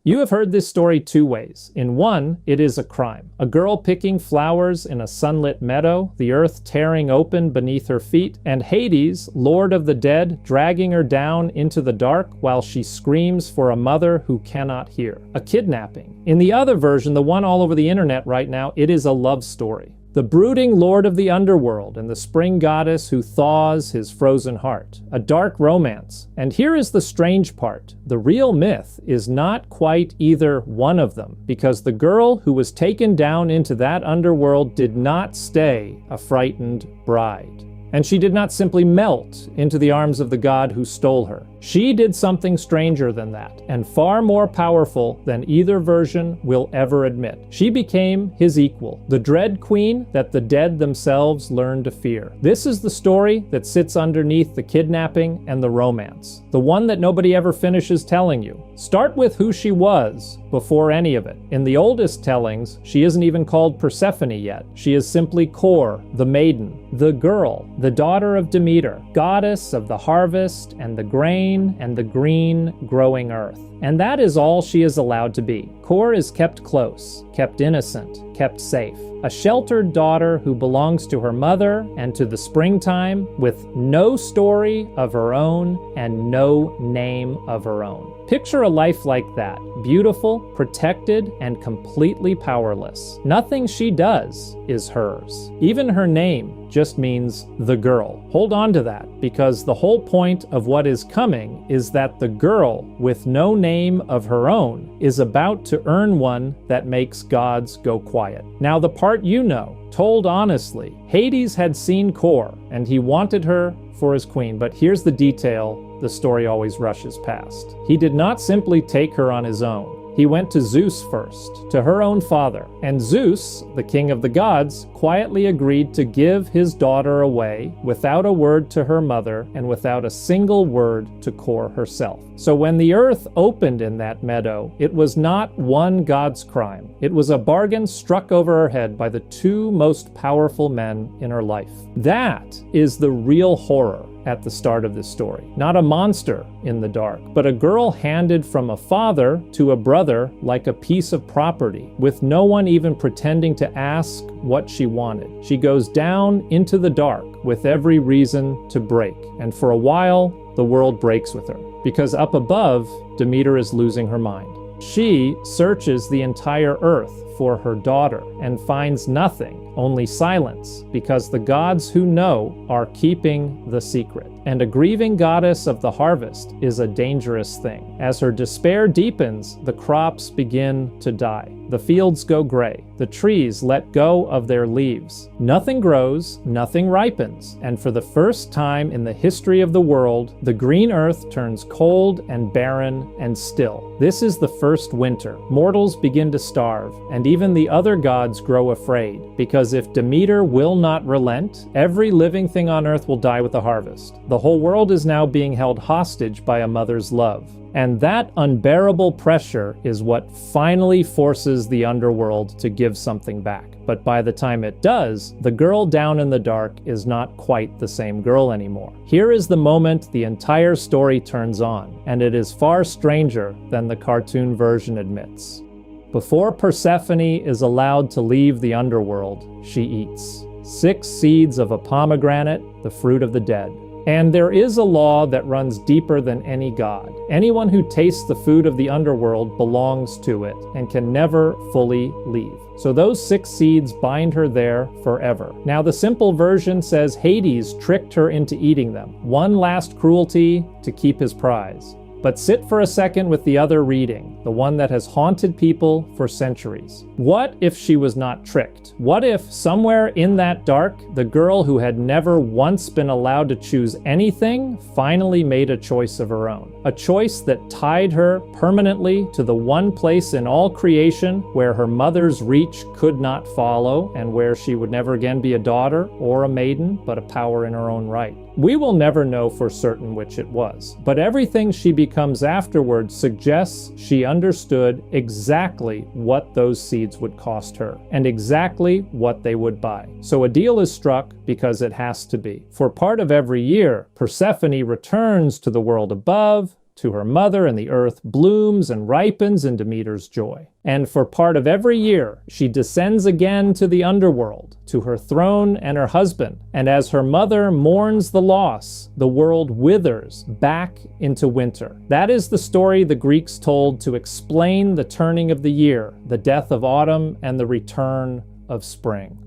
You have heard this story two ways. In one, it is a crime. A girl picking flowers in a sunlit meadow, the earth tearing open beneath her feet, and Hades, lord of the dead, dragging her down into the dark while she screams for a mother who cannot hear. A kidnapping. In the other version, the one all over the internet right now, it is a love story. The brooding lord of the underworld and the spring goddess who thaws his frozen heart. A dark romance. And here is the strange part. The real myth is not quite either one of them, because the girl who was taken down into that underworld did not stay a frightened bride. And she did not simply melt into the arms of the god who stole her. She did something stranger than that, and far more powerful than either version will ever admit. She became his equal, the dread queen that the dead themselves learned to fear. This is the story that sits underneath the kidnapping and the romance, the one that nobody ever finishes telling you. Start with who she was before any of it. In the oldest tellings, she isn't even called Persephone yet. She is simply Kor, the maiden, the girl, the daughter of Demeter, goddess of the harvest and the grain and the green growing earth. And that is all she is allowed to be. Kor is kept close, kept innocent, kept safe. A sheltered daughter who belongs to her mother and to the springtime, with no story of her own and no name of her own. Picture a life like that, beautiful, protected, and completely powerless. Nothing she does is hers. Even her name just means the girl. Hold on to that, because the whole point of what is coming is that the girl with no name of her own is about to earn one that makes gods go quiet. Now the part you know, told honestly, Hades had seen Kor, and he wanted her for his queen, but here's the detail the story always rushes past. He did not simply take her on his own. He went to Zeus first, to her own father, and Zeus, the king of the gods, quietly agreed to give his daughter away without a word to her mother and without a single word to Kor herself. So when the earth opened in that meadow, it was not one god's crime. It was a bargain struck over her head by the two most powerful men in her life. That is the real horror at the start of this story. Not a monster in the dark, but a girl handed from a father to a brother like a piece of property, with no one even pretending to ask what she wanted. She goes down into the dark with every reason to break, and for a while, the world breaks with her, because up above, Demeter is losing her mind. She searches the entire earth for her daughter and finds nothing, only silence, because the gods who know are keeping the secret. And a grieving goddess of the harvest is a dangerous thing. As her despair deepens, the crops begin to die. The fields go gray. The trees let go of their leaves. Nothing grows, nothing ripens. And for the first time in the history of the world, the green earth turns cold and barren and still. This is the first winter. Mortals begin to starve, and even the other gods grow afraid, because if Demeter will not relent, every living thing on earth will die with the harvest. The whole world is now being held hostage by a mother's love. And that unbearable pressure is what finally forces the underworld to give something back. But by the time it does, the girl down in the dark is not quite the same girl anymore. Here is the moment the entire story turns on, and it is far stranger than the cartoon version admits. Before Persephone is allowed to leave the underworld, she eats 6 seeds of a pomegranate, the fruit of the dead. And there is a law that runs deeper than any god. Anyone who tastes the food of the underworld belongs to it and can never fully leave. So those 6 seeds bind her there forever. Now the simple version says Hades tricked her into eating them. One last cruelty to keep his prize. But sit for a second with the other reading, the one that has haunted people for centuries. What if she was not tricked? What if somewhere in that dark, the girl who had never once been allowed to choose anything finally made a choice of her own? A choice that tied her permanently to the one place in all creation where her mother's reach could not follow, and where she would never again be a daughter or a maiden, but a power in her own right. We will never know for certain which it was, but everything she becomes afterward suggests she understood exactly what those seeds would cost her, and exactly what they would buy. So a deal is struck because it has to be. For part of every year, Persephone returns to the world above, to her mother, and the earth blooms and ripens in Demeter's joy. And for part of every year, she descends again to the underworld, to her throne and her husband. And as her mother mourns the loss, the world withers back into winter. That is the story the Greeks told to explain the turning of the year, the death of autumn, and the return of spring.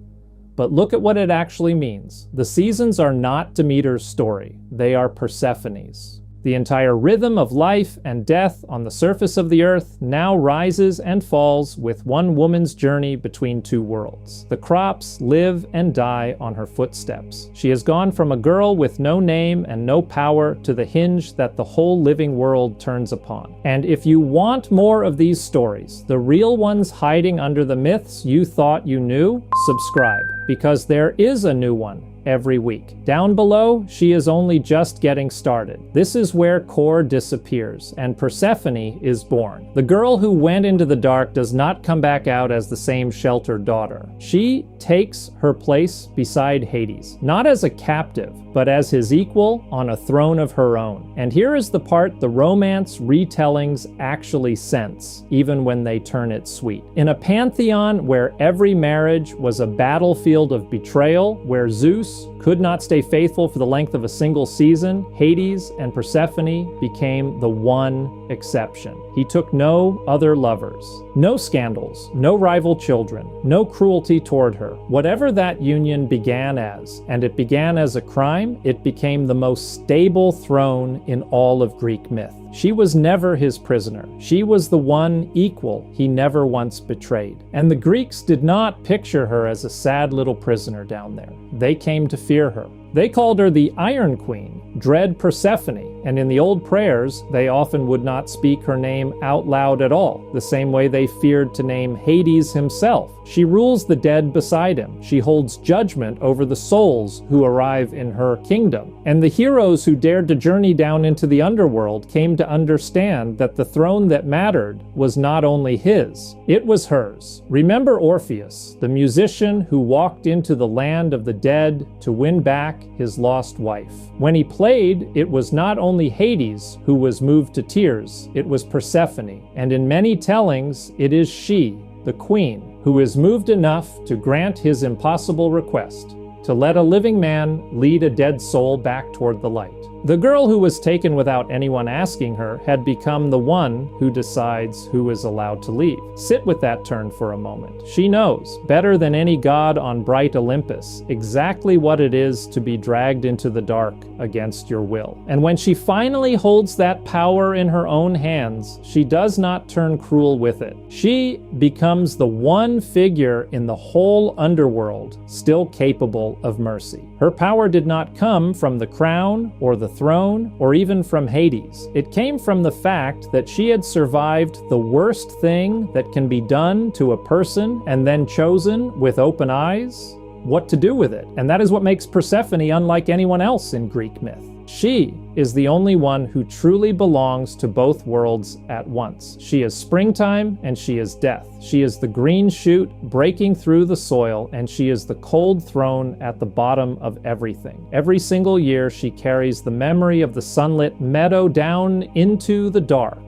But look at what it actually means. The seasons are not Demeter's story. They are Persephone's. The entire rhythm of life and death on the surface of the earth now rises and falls with one woman's journey between two worlds. The crops live and die on her footsteps. She has gone from a girl with no name and no power to the hinge that the whole living world turns upon. And if you want more of these stories, the real ones hiding under the myths you thought you knew, subscribe, because there is a new one every week. Down below, she is only just getting started. This is where Kor disappears, and Persephone is born. The girl who went into the dark does not come back out as the same sheltered daughter. She takes her place beside Hades, not as a captive, but as his equal on a throne of her own. And here is the part the romance retellings actually sense, even when they turn it sweet. In a pantheon where every marriage was a battlefield of betrayal, where Zeus could not stay faithful for the length of a single season, Hades and Persephone became the one exception. He took no other lovers, no scandals, no rival children, no cruelty toward her. Whatever that union began as, and it began as a crime, it became the most stable throne in all of Greek myth. She was never his prisoner. She was the one equal he never once betrayed. And the Greeks did not picture her as a sad little prisoner down there. They came to fear her. They called her the Iron Queen, dread Persephone, and in the old prayers, they often would not speak her name out loud at all, the same way they feared to name Hades himself. She rules the dead beside him. She holds judgment over the souls who arrive in her kingdom. And the heroes who dared to journey down into the underworld came to understand that the throne that mattered was not only his, it was hers. Remember Orpheus, the musician who walked into the land of the dead to win back his lost wife. When he played, it was not only Hades who was moved to tears, it was Persephone. And in many tellings, it is she, the queen, who is moved enough to grant his impossible request, to let a living man lead a dead soul back toward the light. The girl who was taken without anyone asking her had become the one who decides who is allowed to leave. Sit with that turn for a moment. She knows, better than any god on bright Olympus, exactly what it is to be dragged into the dark against your will. And when she finally holds that power in her own hands, she does not turn cruel with it. She becomes the one figure in the whole underworld still capable of mercy. Her power did not come from the crown or the throne or even from Hades. It came from the fact that she had survived the worst thing that can be done to a person and then chosen with open eyes what to do with it. And that is what makes Persephone unlike anyone else in Greek myth. She is the only one who truly belongs to both worlds at once. She is springtime and she is death. She is the green shoot breaking through the soil, and she is the cold throne at the bottom of everything. Every single year she carries the memory of the sunlit meadow down into the dark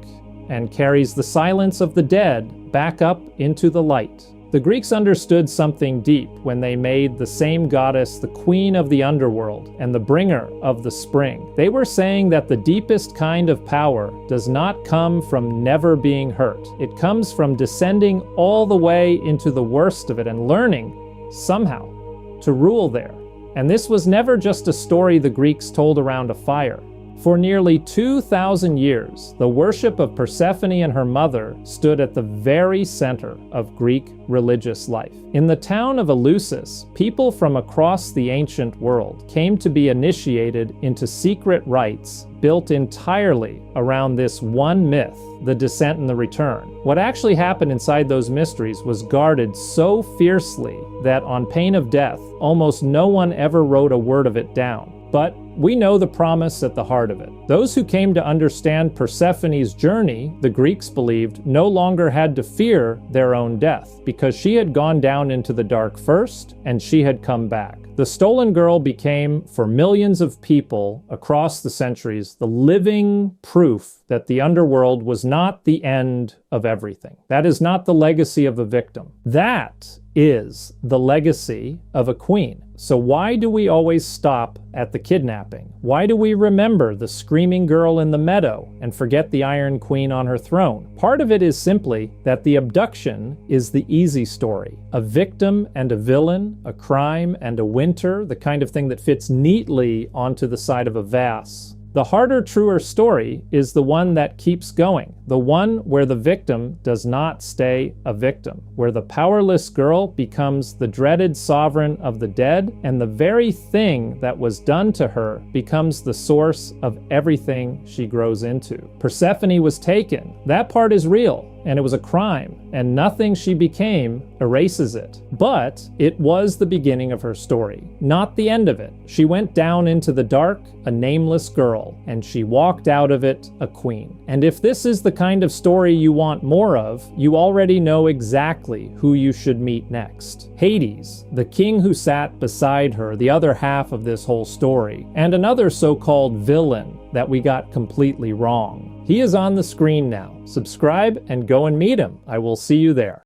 and carries the silence of the dead back up into the light. The Greeks understood something deep when they made the same goddess the queen of the underworld and the bringer of the spring. They were saying that the deepest kind of power does not come from never being hurt. It comes from descending all the way into the worst of it and learning, somehow, to rule there. And this was never just a story the Greeks told around a fire. For nearly 2,000 years, the worship of Persephone and her mother stood at the very center of Greek religious life. In the town of Eleusis, people from across the ancient world came to be initiated into secret rites built entirely around this one myth, the descent and the return. What actually happened inside those mysteries was guarded so fiercely that on pain of death, almost no one ever wrote a word of it down. But we know the promise at the heart of it. Those who came to understand Persephone's journey, the Greeks believed, no longer had to fear their own death, because she had gone down into the dark first, and she had come back. The stolen girl became, for millions of people across the centuries, the living proof that the underworld was not the end of everything. That is not the legacy of a victim. That is the legacy of a queen. So why do we always stop at the kidnapping? Why do we remember the screaming girl in the meadow and forget the Iron Queen on her throne? Part of it is simply that the abduction is the easy story. A victim and a villain, a crime and a winter, the kind of thing that fits neatly onto the side of a vase. The harder, truer story is the one that keeps going, the one where the victim does not stay a victim, where the powerless girl becomes the dreaded sovereign of the dead, and the very thing that was done to her becomes the source of everything she grows into. Persephone was taken. That part is real, and it was a crime, and nothing she became erases it. But it was the beginning of her story, not the end of it. She went down into the dark, a nameless girl, and she walked out of it a queen. And if this is the kind of story you want more of, you already know exactly who you should meet next. Hades, the king who sat beside her, the other half of this whole story, and another so-called villain that we got completely wrong. He is on the screen now. Subscribe and go and meet him. I will see you there.